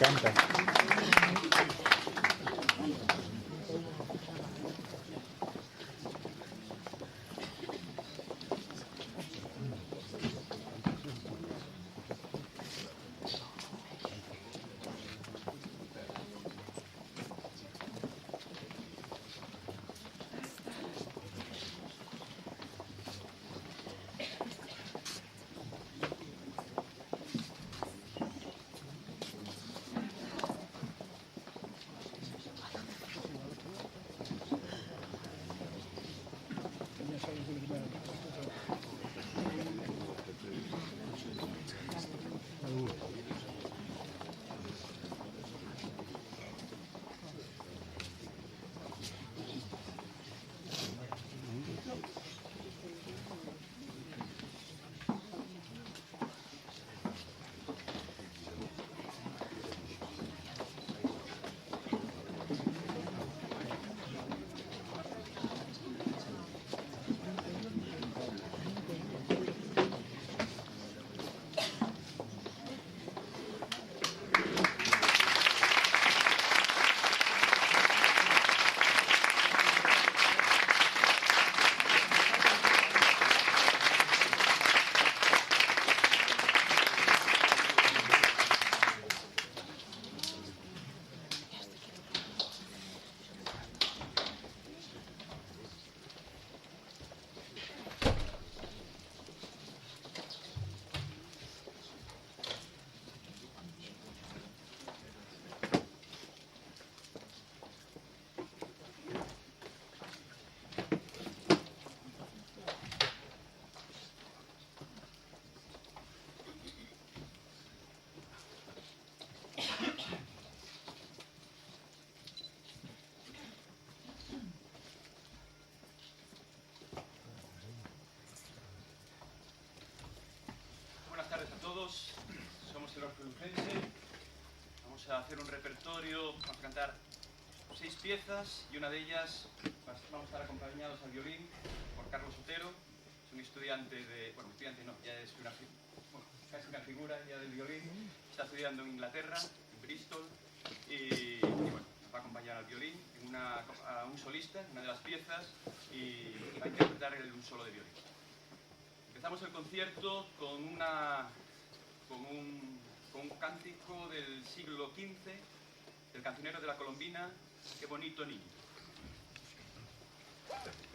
encanta. Buenas tardes a todos, somos el Orfeo Lucense. Vamos a hacer un repertorio, vamos a cantar 6 piezas y una de ellas vamos a estar acompañados al violín por Carlos Otero. Es un estudiante de, bueno, estudiante no, ya es casi una figura ya del violín. Está estudiando en Inglaterra, en Bristol, y bueno, nos va a acompañar al violín a un solista en una de las piezas y va a interpretar un solo de violín. Empezamos el concierto con un cántico del siglo XV, del cancionero de la Colombina, Qué bonito niño. Qué bonito niño.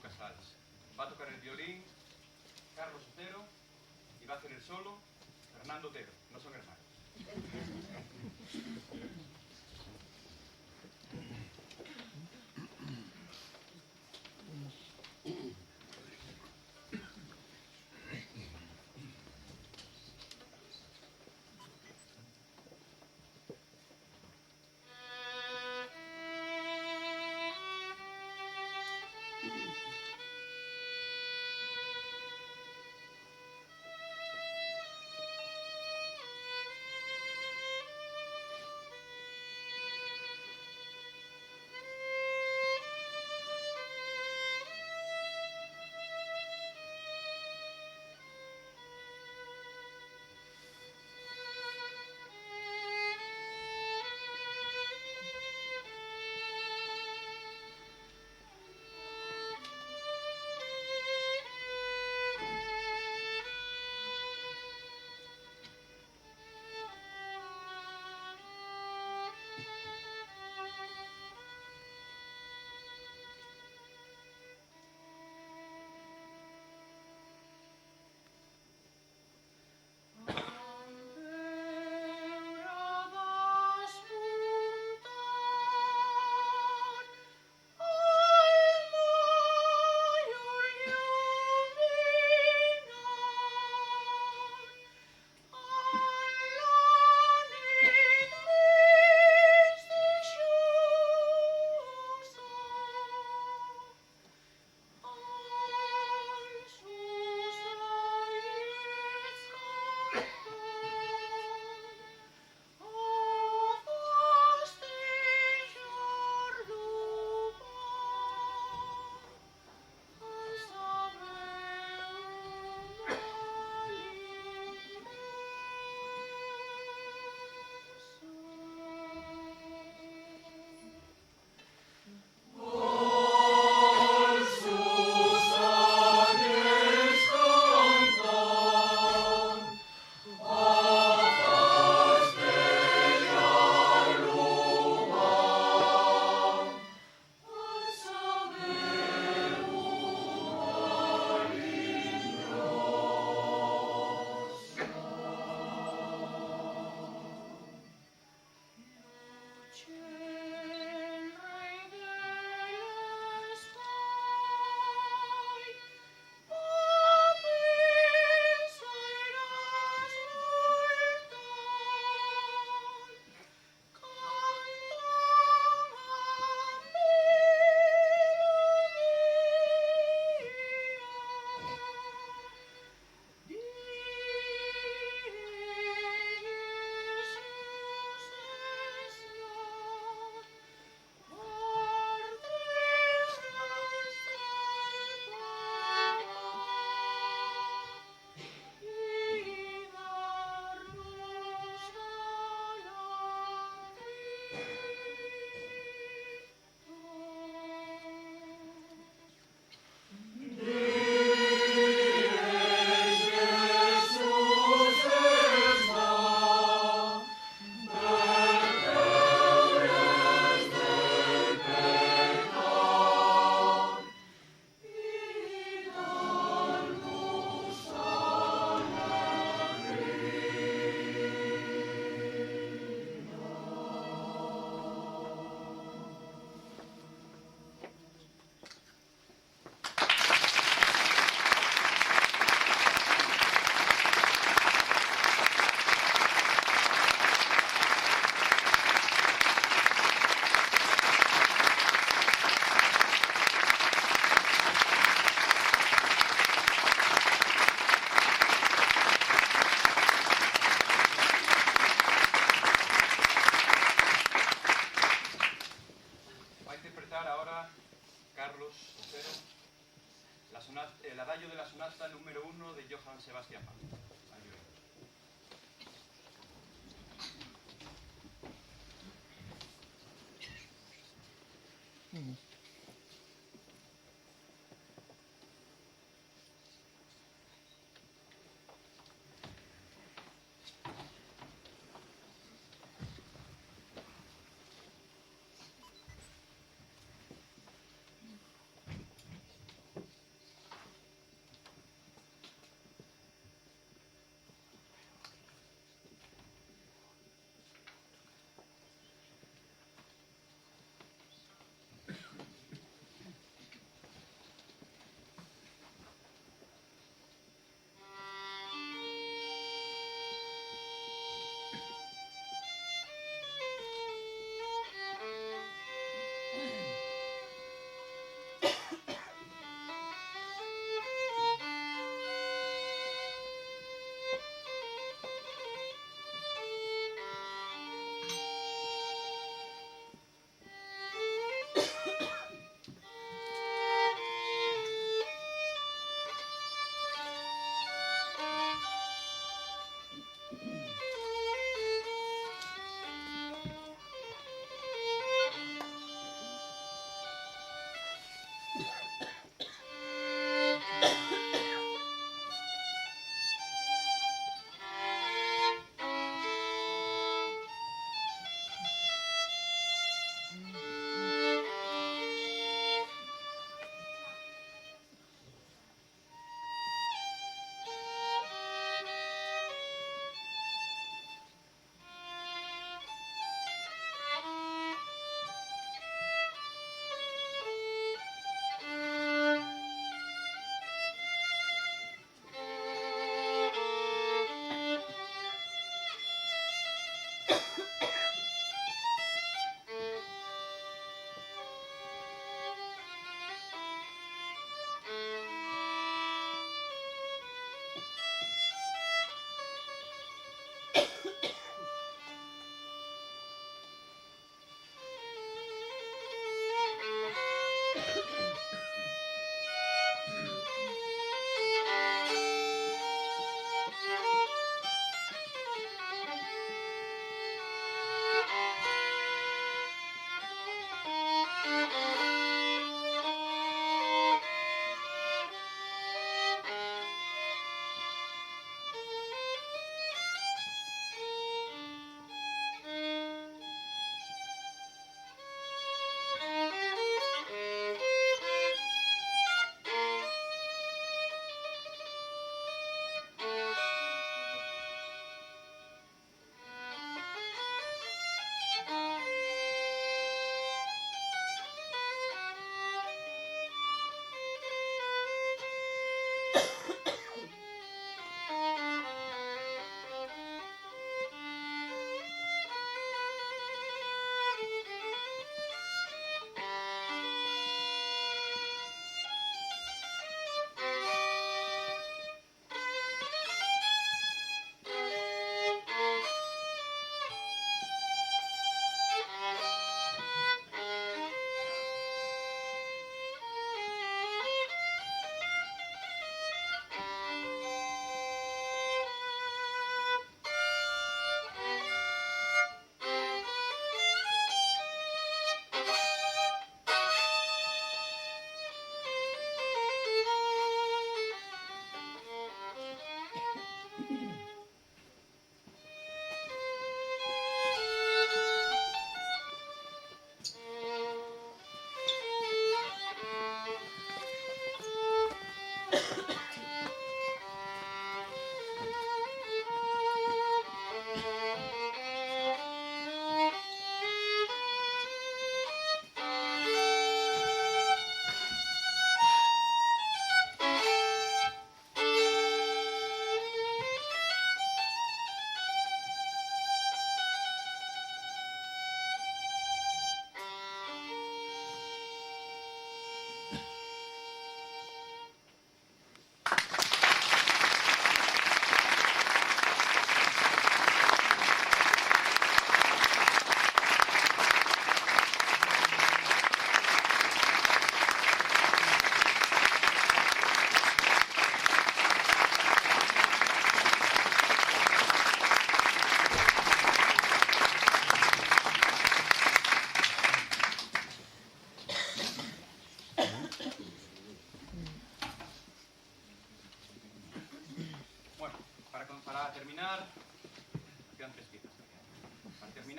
Casals. Va a tocar el violín Carlos Otero y va a hacer el solo Fernando Otero. No son hermanos.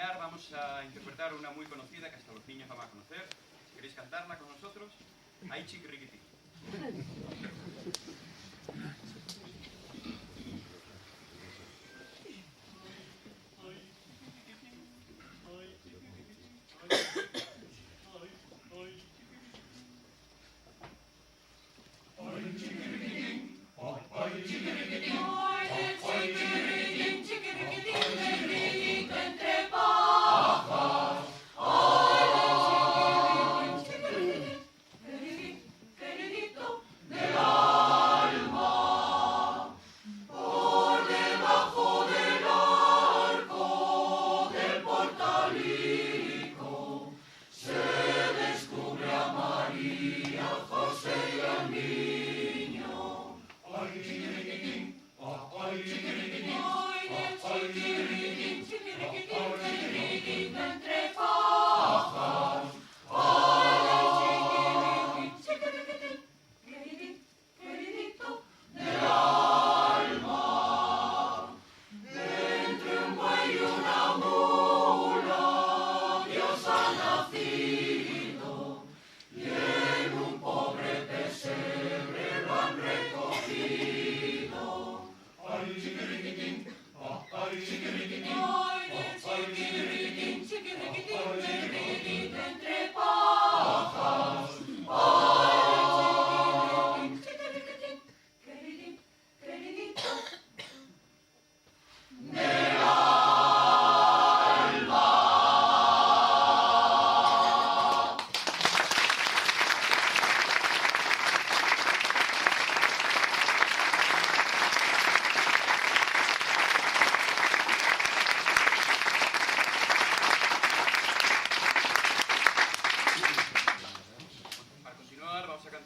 terminar vamos a interpretar una muy conocida que hasta los niños van a conocer. ¿Queréis cantarla con nosotros? Ay, chiquiriquitín.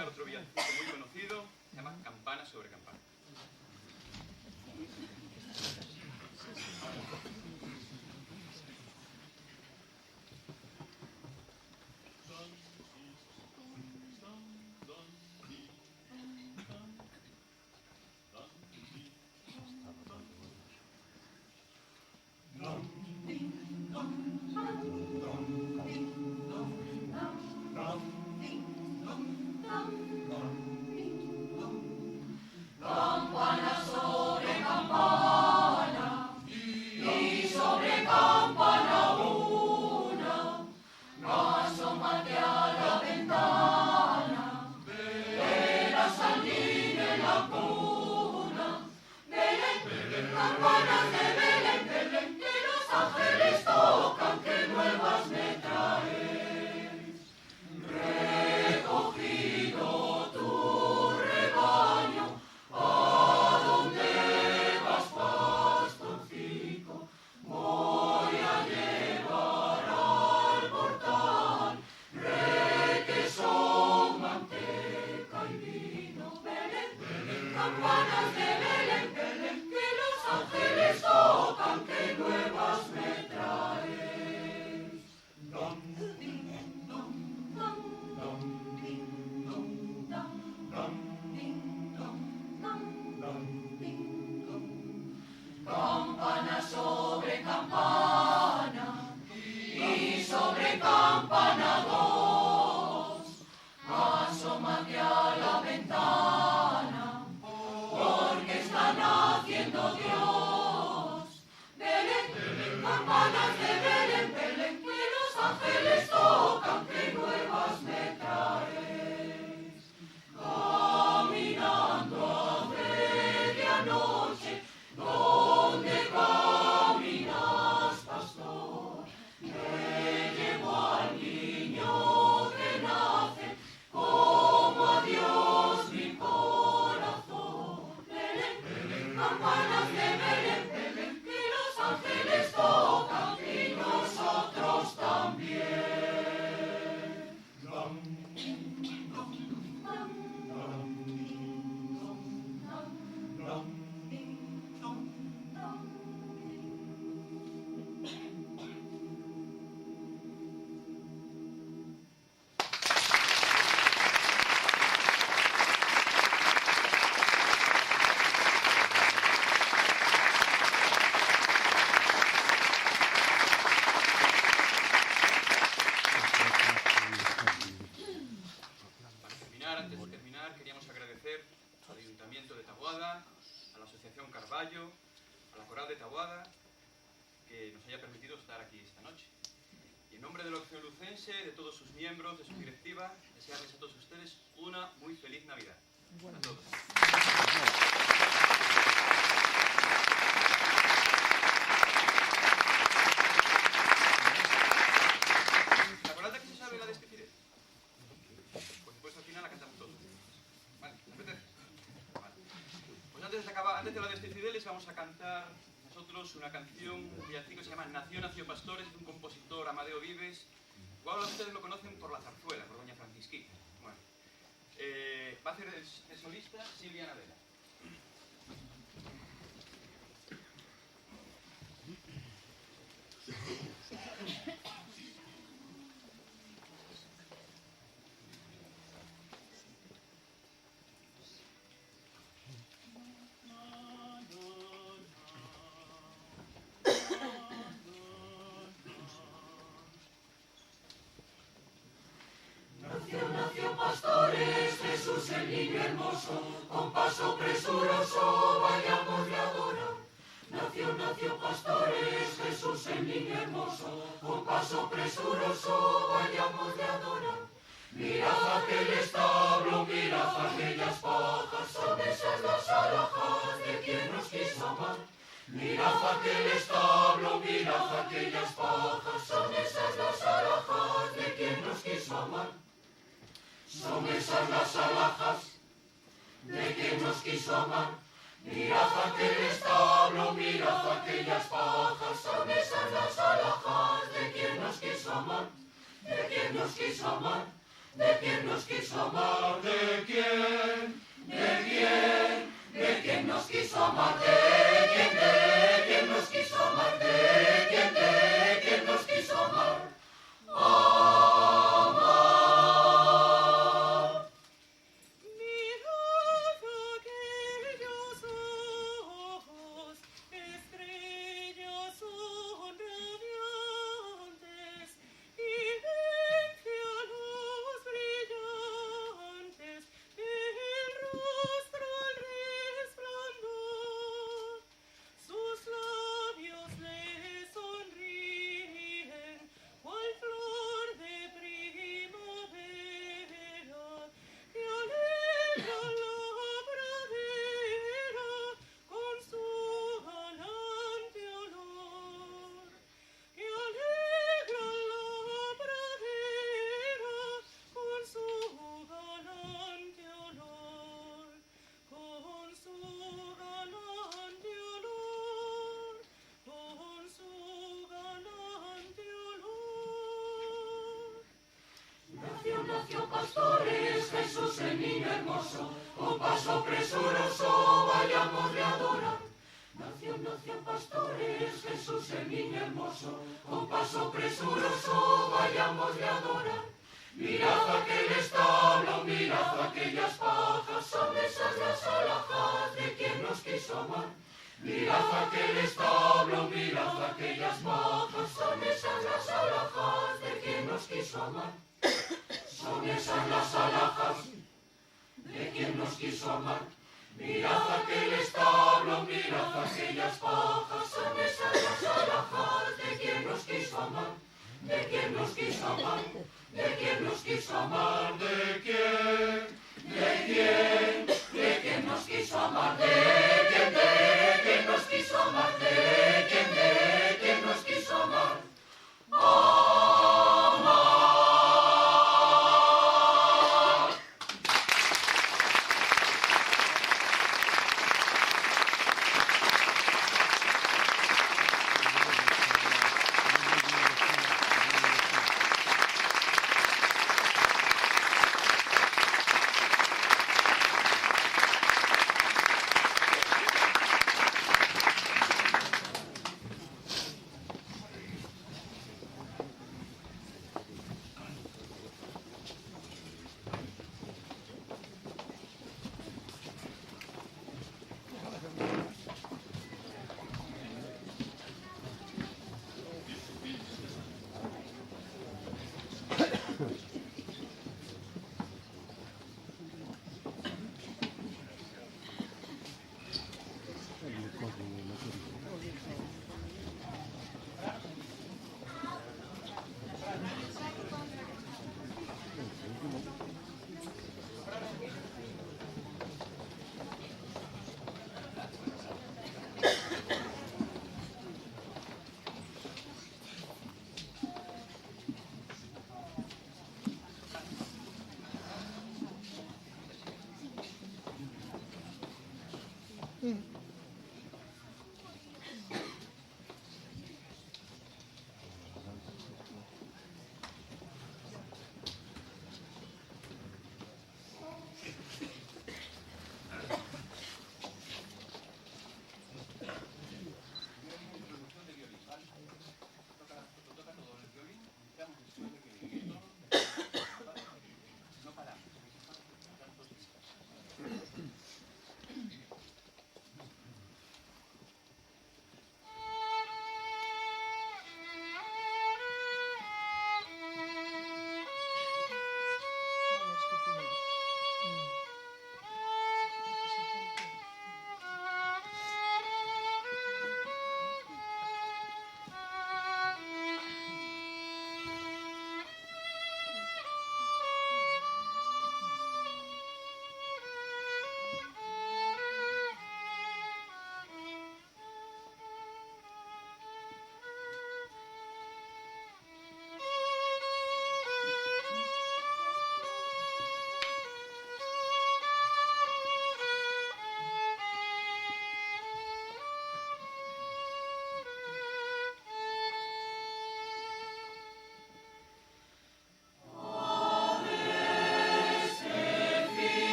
Otro villancico muy conocido, se llama Campana sobre Campana. Campanas de Belén, Belén, que los ángeles tocan, que nuevas me haya permitido estar aquí esta noche. Y en nombre de la Opción Lucense, de todos sus miembros, de su directiva, desearles a todos ustedes una muy feliz Navidad. A todos. ¿Se acuerdan que se sabe la de este Fidel? Pues después al final la cantamos todos. Vale, ¿te apetece? Vale. Pues antes de la de este Fideles vamos a cantar nosotros una canción, un villancico que se llama Nació, nació Pastores, de un compositor, Amadeo Vives. Igual ustedes lo conocen por la zarzuela, por Doña Francisquita. Bueno, va a hacer el solista Silvia Navela. Nació Pastores, Jesús el niño hermoso, con paso presuroso vayamos a adorar. Nació Pastores, Jesús el niño hermoso, con paso presuroso vayamos a adorar. Mirad aquel establo, mirad aquellas pajas, son esas las alhajas de quien nos quiso amar. Mirad aquel establo, mirad aquellas pajas, son esas las alhajas de quien nos quiso amar. Son esas las alhajas de quien nos quiso amar. Mirad aquel establo, mirad aquellas pajas, son esas las alhajas de quien nos quiso amar. De quien nos quiso amar, de quien nos quiso amar, de quien nos quiso amar, de quien nos quiso amar, de quien nos quiso amar. Nació Pastores, Jesús el niño hermoso, con paso presuroso vayamos a adorar. Nació Pastores, Jesús el niño hermoso, con paso presuroso vayamos a adorar. Mirad aquel establo, mirad aquellas pajas, son esas las alhajas de quien nos quiso amar. Mirad aquel establo, mirad aquellas pajas, son esas las alhajas de quien nos quiso amar. Son esas las alhajas de quien nos quiso amar. Mirad aquel establo, mirad aquellas pajas, son esas las alhajas de quien nos quiso amar. De quien nos quiso amar, de quien nos quiso amar, de quien nos quiso amar, de quien nos quiso amar, de quien nos quiso amar.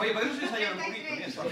Oye, podemos ensayar un poquito, eso.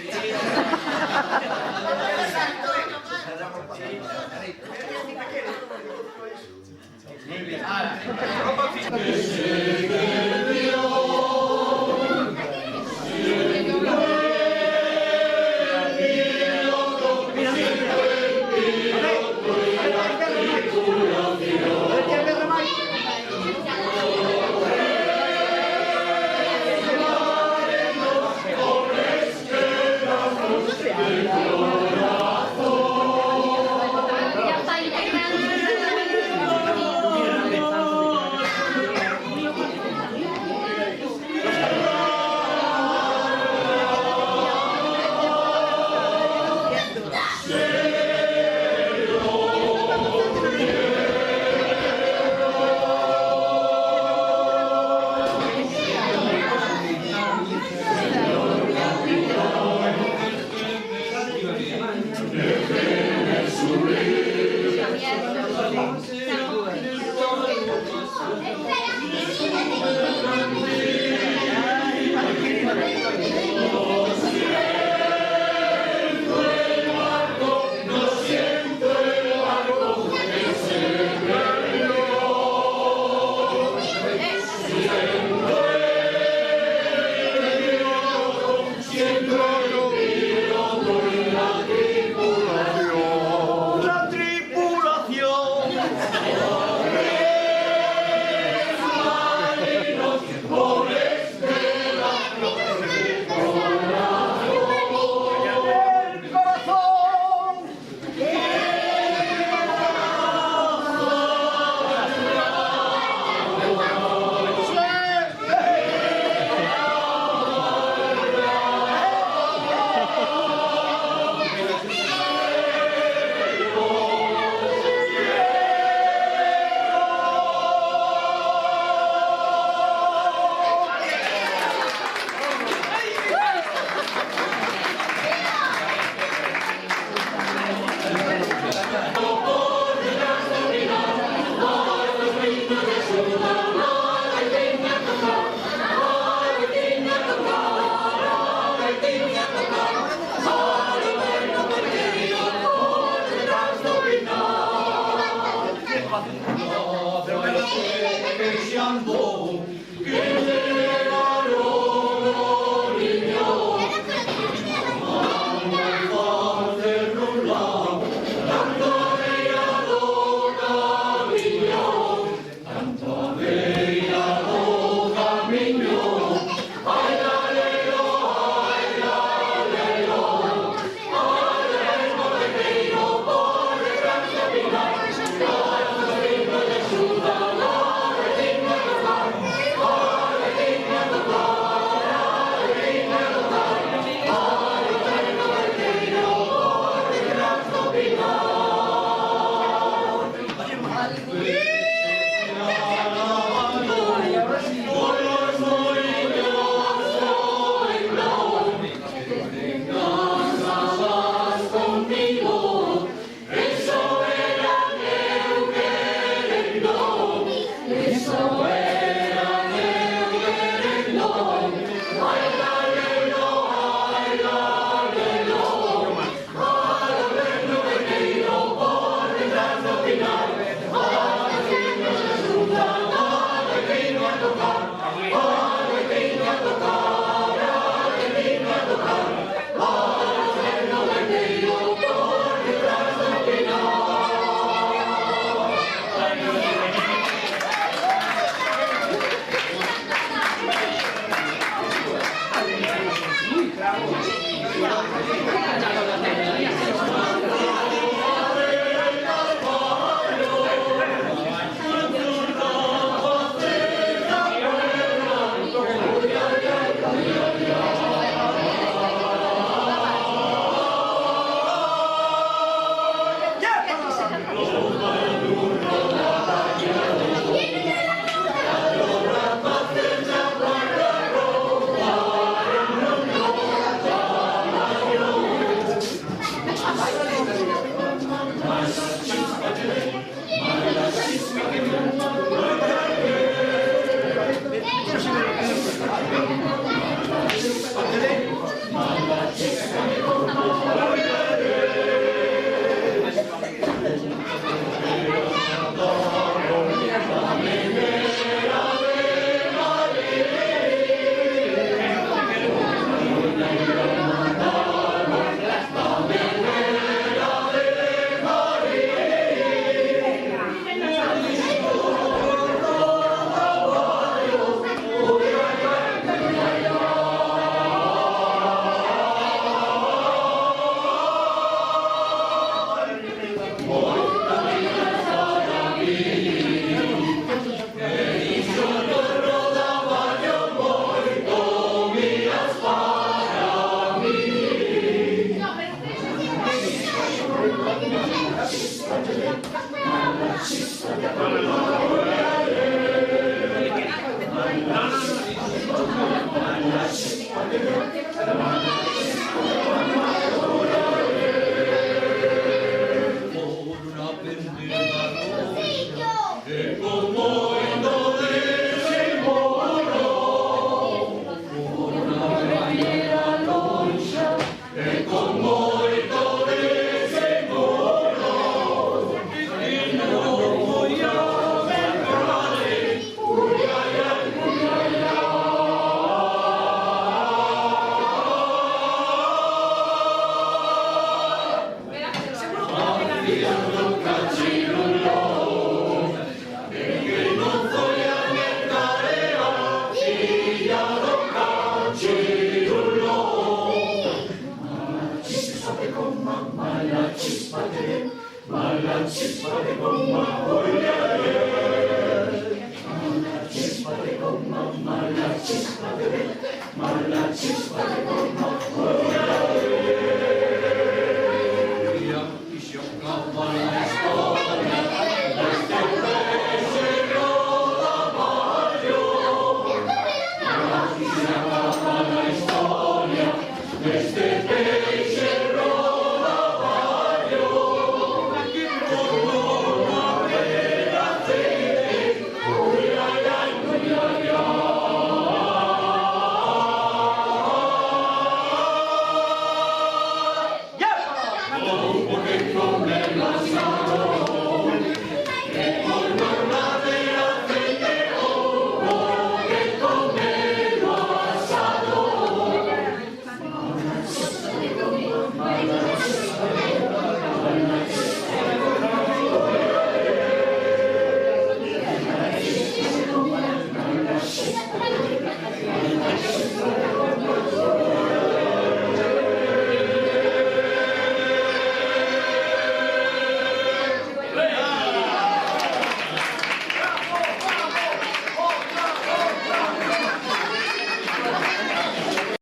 Mala